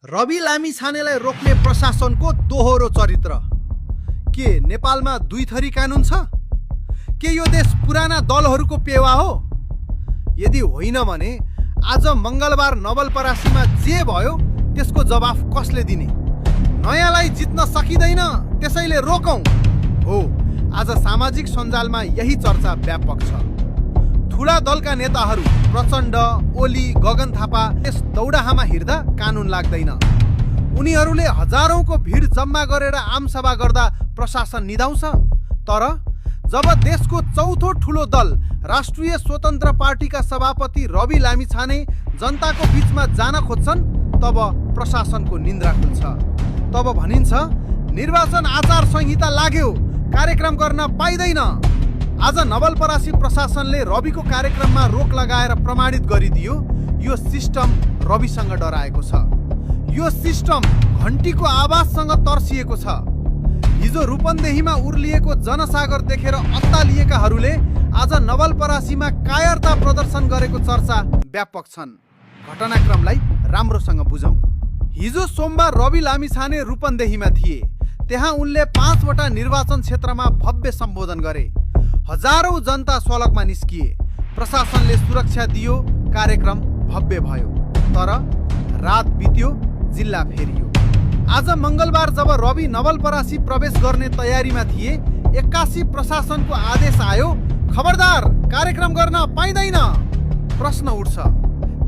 रवि लामिछानेलाई रोक्ने प्रशासनको दोहोरो चरित्र। के नेपालमा दुई थरी कानुन छ? के यो देश पुराना दलहरूको पेवा हो? यदि होइन भने आज मङ्गलबार नवलपरासीमा जे भयो त्यसको जवाफ कसले दिने? नयाँलाई जित्न सकिँदैन, त्यसैले रोकौं हो। आज सामाजिक सञ्जालमा यही चर्चा व्यापक छ। ठुला दलका नेताहरू प्रचण्ड, ओली, गगन थापा यस दौडाहामा हिँड्दा कानुन लाग्दैन। उनीहरूले हजारौंको भिड जम्मा गरेर आमसभा गर्दा प्रशासन निदाउँछ। तर जब देशको चौथो ठुलो दल राष्ट्रिय स्वतन्त्र पार्टीका सभापति रवि लामिछाने जनताको बीचमा जान खोज्छन्, तब प्रशासनको निन्द्रा खुल्छ। तब भनिन्छ निर्वाचन आचार संहिता लाग्यो, कार्यक्रम गर्न पाइँदैन। आज नवलपरासी प्रशासनले रविको कार्यक्रममा रोक लगाएर प्रमाणित गरिदियो यो सिस्टम रविसँग डराएको छ। यो सिस्टम घण्टीको आवाजसँग तर्सिएको छ। हिजो रूपन्देहीमा उर्लिएको जनसागर देखेर अत्तालिएकाहरूले आज नवलपरासीमा कायरता प्रदर्शन गरेको चर्चा व्यापक छन्। घटनाक्रमलाई राम्रोसँग बुझौं। हिजो सोमबार रवि लामिछाने रूपन्देहीमा थिए। त्यहाँ उनले 5 वटा निर्वाचन क्षेत्रमा भव्य सम्बोधन गरे। हजारौं जनता सडकमा निस्किए। प्रशासनले सुरक्षा दियो, कार्यक्रम भव्य भयो। तर रात बित्यो, जिल्ला फेरियो। आज मङ्गलबार जब रवि नवलपरासी प्रवेश गर्ने तयारीमा थिए, 81 प्रशासनको आदेश आयो, खबरदार, कार्यक्रम गर्न पाइँदैन। प्रश्न उठ्छ,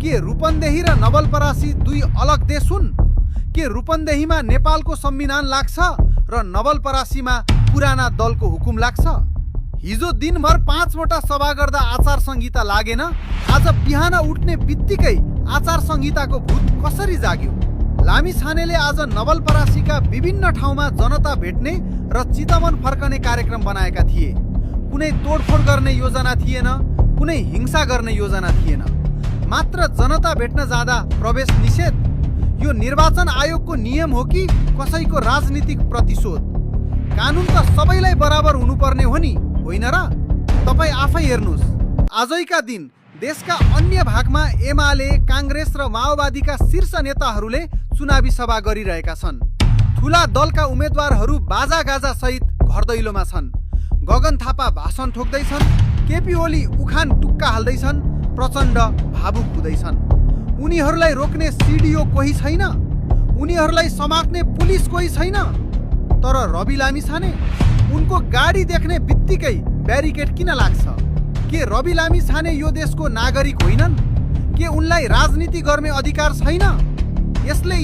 के रूपन्देही र नवलपरासी दुई अलग देश हुन्? के रूपन्देहीमा नेपालको संविधान लाग्छ र नवलपरासीमा पुराना दलको हुकुम लाग्छ? हिजो दिनभर 5 वटा सभा गर्दा आचार संहिता लागेन। आज बिहान उठ्ने बित्तिकै आचार संहिताको भूत कसरी जाग्यो? लामिछानेले आज नवलपरासीका विभिन्न ठाउँमा जनता भेट्ने र चितवन फर्कने कार्यक्रम बनाएका थिए। कुनै तोडफोड गर्ने योजना थिएन, कुनै हिंसा गर्ने योजना थिएन। मात्र जनता भेट्न जाँदा प्रवेश निषेध। यो निर्वाचन आयोगको नियम हो कि कसैको राजनीतिक प्रतिशोध? कानुन त सबैलाई बराबर हुनुपर्ने हो नि, होइन र? तपाईँ आफै हेर्नुहोस्। आजैका दिन देशका अन्य भागमा एमाले, काङ्ग्रेस र माओवादीका शीर्ष नेताहरूले चुनावी सभा गरिरहेका छन्। ठुला दलका उम्मेद्वारहरू बाजागाजा सहित घर दैलोमा छन्। गगन थापा भाषण ठोक्दैछन्, केपी ओली उखान टुक्का हाल्दैछन्, प्रचण्ड भावुक हुँदैछन्। उनीहरूलाई रोक्ने सिडिओ कोही छैन, उनीहरूलाई समात्ने पुलिस कोही छैन। तर रवि लामिछाने, उनको गाडी देख्ने बित्तिकै ब्यारिकेड किन लाग्छ? के रवि लामिछाने यो देशको नागरिक होइनन्? के उनलाई राजनीति गर्ने अधिकार छैन? यसले